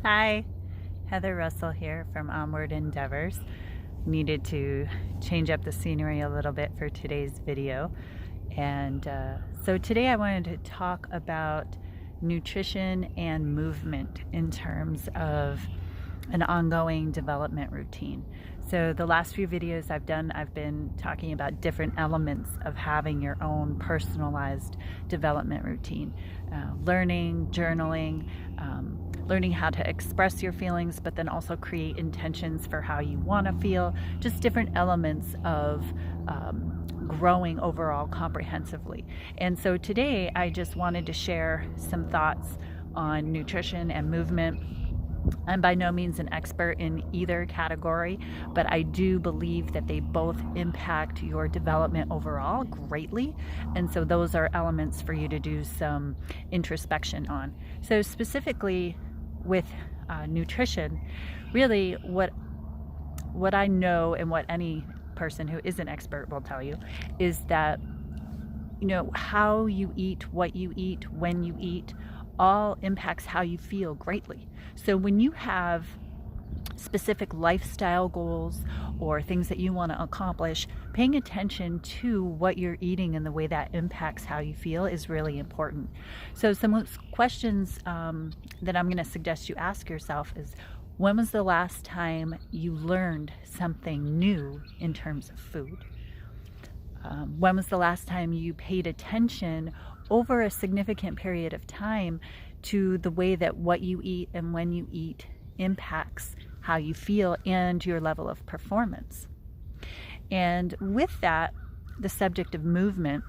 Hi, Heather Russell here from Onward Endeavors. Needed to change up the scenery a little bit for today's video. So today I wanted to talk about nutrition and movement in terms of an ongoing development routine. So the last few videos I've been talking about different elements of having your own personalized development routine. Learning, journaling, learning how to express your feelings, but then also create intentions for how you want to feel, just different elements of growing overall comprehensively. And so today I just wanted to share some thoughts on nutrition and movement. I'm by no means an expert in either category, but I do believe that they both impact your development overall greatly. And so those are elements for you to do some introspection on. So specifically with nutrition, really what I know and what any person who is an expert will tell you is that, how you eat, what you eat, when you eat, all impacts how you feel greatly. So when you have specific lifestyle goals or things that you want to accomplish, paying attention to what you're eating and the way that impacts how you feel is really important. So some questions that I'm going to suggest you ask yourself is, when was the last time you learned something new in terms of food? When was the last time you paid attention over a significant period of time to the way that what you eat and when you eat impacts how you feel and your level of performance? And with that, the subject of movement,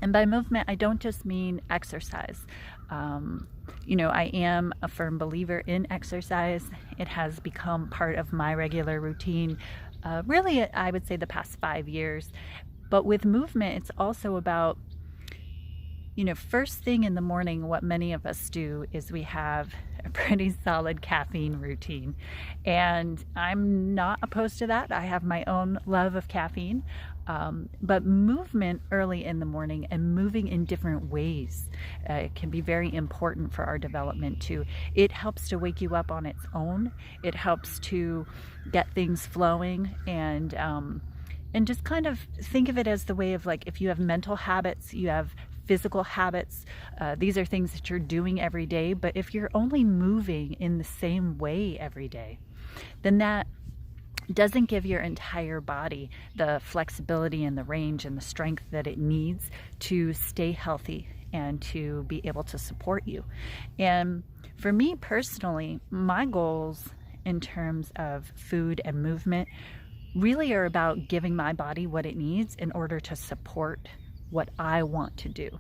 and by movement I don't just mean exercise. I am a firm believer in exercise. It has become part of my regular routine, really I would say the past 5 years. But with movement, it's also about, first thing in the morning, what many of us do is we have a pretty solid caffeine routine. And I'm not opposed to that. I have my own love of caffeine. But movement early in the morning and moving in different ways can be very important for our development too. It helps to wake you up on its own. It helps to get things flowing and just kind of think of it as the way of, like, if you have mental habits, you have physical habits. These are things that you're doing every day, but if you're only moving in the same way every day, then that doesn't give your entire body the flexibility and the range and the strength that it needs to stay healthy and to be able to support you. And for me personally, my goals in terms of food and movement really are about giving my body what it needs in order to support what I want to do.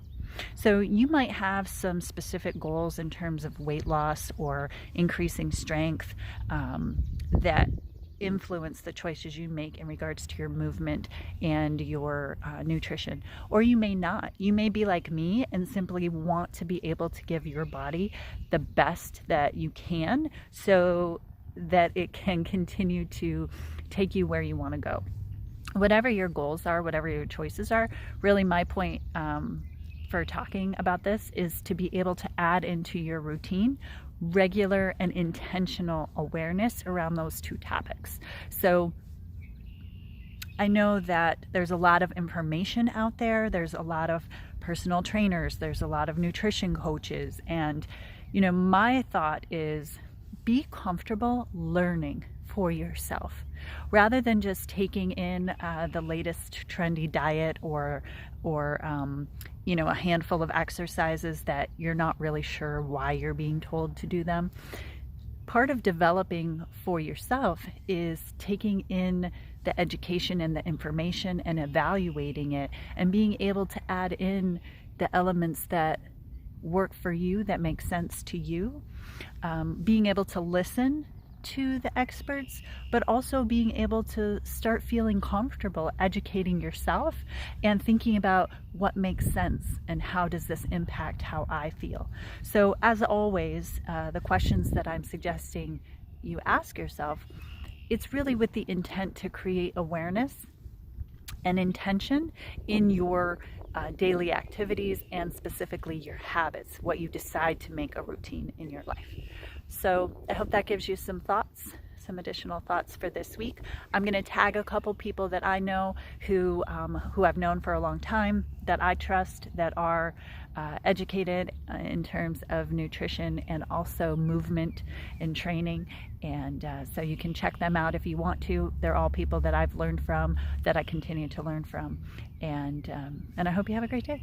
So you might have some specific goals in terms of weight loss or increasing strength that influence the choices you make in regards to your movement and your nutrition. Or you may not. You may be like me and simply want to be able to give your body the best that you can so that it can continue to take you where you want to go. Whatever your goals are, whatever your choices are, really my point for talking about this is to be able to add into your routine regular and intentional awareness around those two topics. So I know that there's a lot of information out there. There's a lot of personal trainers. There's a lot of nutrition coaches. And, my thought is, be comfortable learning for yourself rather than just taking in the latest trendy diet or a handful of exercises that you're not really sure why you're being told to do them. Part of developing for yourself is taking in the education and the information and evaluating it and being able to add in the elements that work for you, that make sense to you. Being able to listen to the experts, but also being able to start feeling comfortable educating yourself and thinking about what makes sense and how does this impact how I feel. So as always, the questions that I'm suggesting you ask yourself, it's really with the intent to create awareness and intention in your daily activities and specifically your habits, what you decide to make a routine in your life. So I hope that gives you some thoughts, some additional thoughts for this week. I'm going to tag a couple people that I know who I've known for a long time, that I trust, that are educated in terms of nutrition and also movement and training. And so you can check them out if you want to. They're all people that I've learned from, that I continue to learn from. And I hope you have a great day.